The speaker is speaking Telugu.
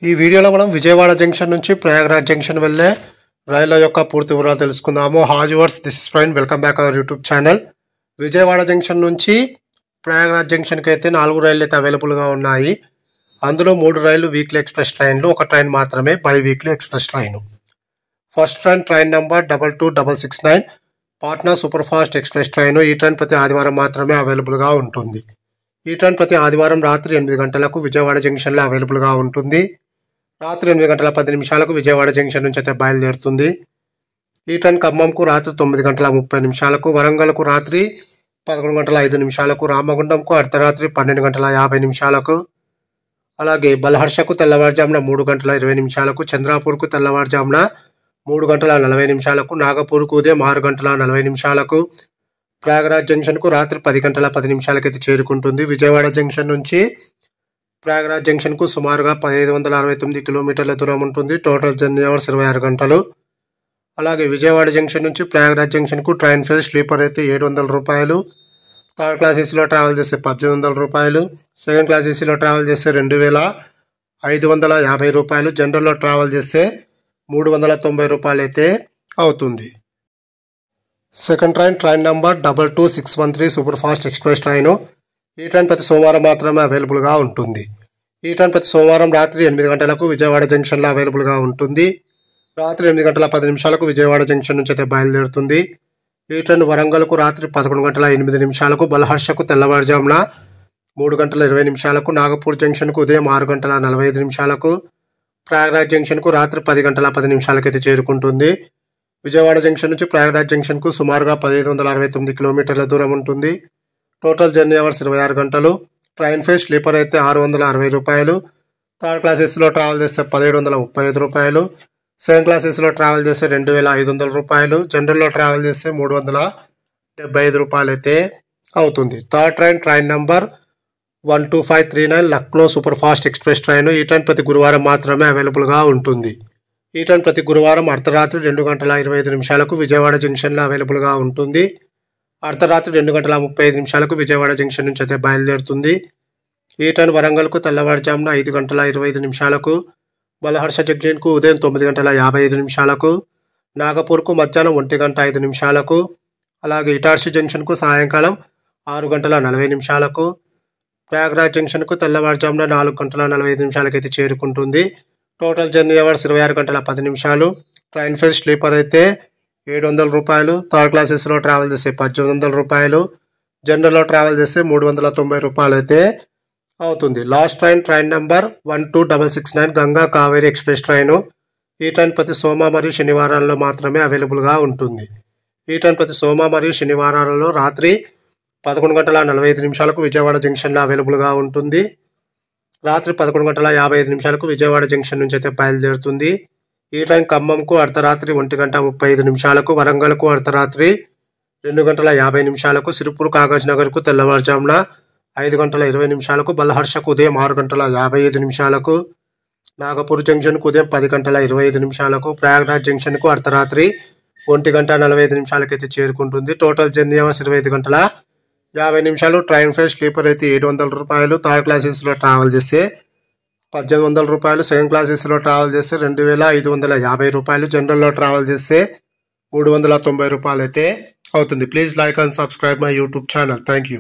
ఈ వీడియోలో మనం విజయవాడ జంక్షన్ నుంచి ప్రయాగరాజ్ జంక్షన్ వెళ్ళే రైళ్ల యొక్క పూర్తి వివరాలు తెలుసుకుందాము. Hi viewers, this is friend, welcome back our YouTube channel. Vijayawada junction నుంచి ప్రయాగరాజ్ జంక్షన్కి అయితే 4 రైళ్లు అయితే అవైలబుల్గా ఉన్నాయి. అందులో 3 రైళ్లు వీక్లీ ఎక్స్ప్రెస్ ట్రైన్లు, ఒక ట్రైన్ మాత్రమే by weekly express train. First train number 22669 Patna super fast express train. ఈ ట్రైన్ ప్రతి ఆదివారం మాత్రమే అవైలబుల్గా ఉంటుంది. ఈ ట్రైన్ ప్రతి ఆదివారం రాత్రి 8 గంటలకు విజయవాడ జంక్షన్లో అవైలబుల్గా ఉంటుంది. రాత్రి 8 గంటల 10 నిమిషాలకు విజయవాడ జంక్షన్ నుంచి అయితే బయలుదేరుతుంది. ఈ ట్రైన్ ఖమ్మంకు రాత్రి 9 గంటల 30 నిమిషాలకు, వరంగల్కు రాత్రి 11 గంటల 5 నిమిషాలకు, రామగుండంకు అర్ధరాత్రి 12 గంటల 50 నిమిషాలకు, అలాగే బల్హర్షకు తెల్లవారుజామున 3 గంటల 20 నిమిషాలకు, చంద్రాపూర్కు తెల్లవారుజామున 3 గంటల 40 నిమిషాలకు, నాగపూర్కు ఉదయం 6 గంటల 40 నిమిషాలకు, ప్రయాగరాజ్ జంక్షన్కు రాత్రి 10 గంటల 10 నిమిషాలకు అయితే చేరుకుంటుంది. విజయవాడ జంక్షన్ నుంచి ప్రయాగరాజ్ జంక్షన్కు సుమారుగా 1569 కిలోమీటర్ల దూరం ఉంటుంది. టోటల్ జర్నీ అవర్స్ 26 గంటలు. అలాగే విజయవాడ జంక్షన్ నుంచి ప్రయాగరాజ్ జంక్షన్కు ట్రైన్ ఫేర్ స్లీపర్ అయితే 700 రూపాయలు, థర్డ్ క్లాస్ ఏసీలో ట్రావెల్ చేస్తే 1800 రూపాయలు, సెకండ్ క్లాస్ ఏసీలో ట్రావెల్ చేస్తే 2550 రూపాయలు, జనరల్లో ట్రావెల్ చేస్తే 390 రూపాయలు అయితే అవుతుంది. Second train number 22613 super fast express train. ఈ ట్రైన్ ప్రతి సోమవారం మాత్రమే అవైలబుల్గా ఉంటుంది. ఈ ట్రైన్ ప్రతి సోమవారం రాత్రి 8 గంటలకు విజయవాడ జంక్షన్లో అవైలబుల్గా ఉంటుంది. రాత్రి 8 గంటల 10 నిమిషాలకు విజయవాడ జంక్షన్ నుంచి అయితే బయలుదేరుతుంది. ఈ ట్రైన్ వరంగల్కు రాత్రి 11 గంటల 8 నిమిషాలకు, బల్హర్షకు తెల్లవారుజామున 3 గంటల 20 నిమిషాలకు, నాగపూర్ జంక్షన్కు ఉదయం 6 గంటల 45 నిమిషాలకు, ప్రయాగరాజ్ జంక్షన్కు రాత్రి 10 గంటల 10 నిమిషాలకు అయితే చేరుకుంటుంది. విజయవాడ జంక్షన్ నుంచి ప్రయాగరాజ్ జంక్షన్కు సుమారుగా 1569 కిలోమీటర్ల దూరం ఉంటుంది. టోటల్ జర్నీ అవర్స్ 26 గంటలు. ట్రైన్ ఫేర్ స్లీపర్ అయితే 660 రూపాయలు, థర్డ్ క్లాస్ ఏసీలో ట్రావెల్ చేస్తే 1735 రూపాయలు, సెకండ్ క్లాస్ ఏసీలో ట్రావెల్ చేస్తే 2500 రూపాయలు, జనరల్లో ట్రావెల్ చేస్తే 375 రూపాయలు అయితే అవుతుంది. Third train number 12539 Lucknow super fast express train. ఈ ట్రైన్ ప్రతి గురువారం మాత్రమే అవైలబుల్గా ఉంటుంది. ఈ ట్రైన్ ప్రతి గురువారం అర్ధరాత్రి 2 గంటల 25 నిమిషాలకు విజయవాడ జంక్షన్లో అవైలబుల్గా ఉంటుంది. అర్ధరాత్రి 2 గంటల 35 నిమిషాలకు విజయవాడ జంక్షన్ నుంచి అయితే బయలుదేరుతుంది. ఈ ట్రైన్ వరంగల్కు తెల్లవారుజామున 5 గంటల 25 నిమిషాలకు, బల్హర్ష జంక్షన్కు ఉదయం 9 గంటల 55 నిమిషాలకు, నాగపూర్కు మధ్యాహ్నం 1 గంట 5 నిమిషాలకు, అలాగే ఇటార్సి జంక్షన్కు సాయంకాలం 6 గంటల 40 నిమిషాలకు, ప్రయాగరాజ్ జంక్షన్కు తెల్లవారుజామున 4 గంటల 45 నిమిషాలకు అయితే చేరుకుంటుంది. టోటల్ జర్నీ అవర్స్ 26 గంటల 10 నిమిషాలు. ట్రైన్ ఫేర్ స్లీపర్ అయితే 700 రూపాయలు, థర్డ్ క్లాస్ ఏసీలో ట్రావెల్ చేస్తే 1800 రూపాయలు, జనరల్లో ట్రావెల్ చేస్తే 390 రూపాయలు అయితే అవుతుంది. Last train number 12669 Ganga Kaveri express train. ఈ ట్రైన్ ప్రతి సోమ మరియు శనివారాల్లో మాత్రమే అవైలబుల్గా ఉంటుంది. ఈ ట్రైన్ ప్రతి సోమ మరియు శనివారాలలో రాత్రి 11 గంటల 45 నిమిషాలకు విజయవాడ జంక్షన్లో అవైలబుల్గా ఉంటుంది. రాత్రి 11 గంటల 55 నిమిషాలకు విజయవాడ జంక్షన్ నుంచి అయితే బయలుదేరుతుంది. ఈ ట్రైన్ ఖమ్మంకు అర్ధరాత్రి 1 గంట 35 నిమిషాలకు, వరంగల్కు అర్ధరాత్రి 2 గంటల 50 నిమిషాలకు, సిరిపూర్ కాగజ్ నగర్కు తెల్లవారుజామున 5 గంటల 20 నిమిషాలకు, బల్హర్షకు ఉదయం 6 గంటల 55 నిమిషాలకు, నాగపూర్ జంక్షన్కు ఉదయం 10 గంటల 25 నిమిషాలకు, ప్రయాగరాజ్ జంక్షన్కు అర్ధరాత్రి 1 గంట 45 నిమిషాలకు అయితే చేరుకుంటుంది. టోటల్ జర్నీ అవర్స్ 25 గంటల 50 నిమిషాలు. ట్రైన్ ఫేర్ స్లీపర్ అయితే 700 రూపాయలు, థర్డ్ క్లాస్ ఏసీలో ట్రావెల్ చేస్తే 1800 రూపాయలు, సెకండ్ క్లాస్ ఏసీలో ట్రావెల్ చేస్తే 2550 రూపాయలు, జనరల్లో ట్రావెల్ చేస్తే 390 రూపాయలు అయితే అవుతుంది. Please like and subscribe my YouTube channel. Thank you.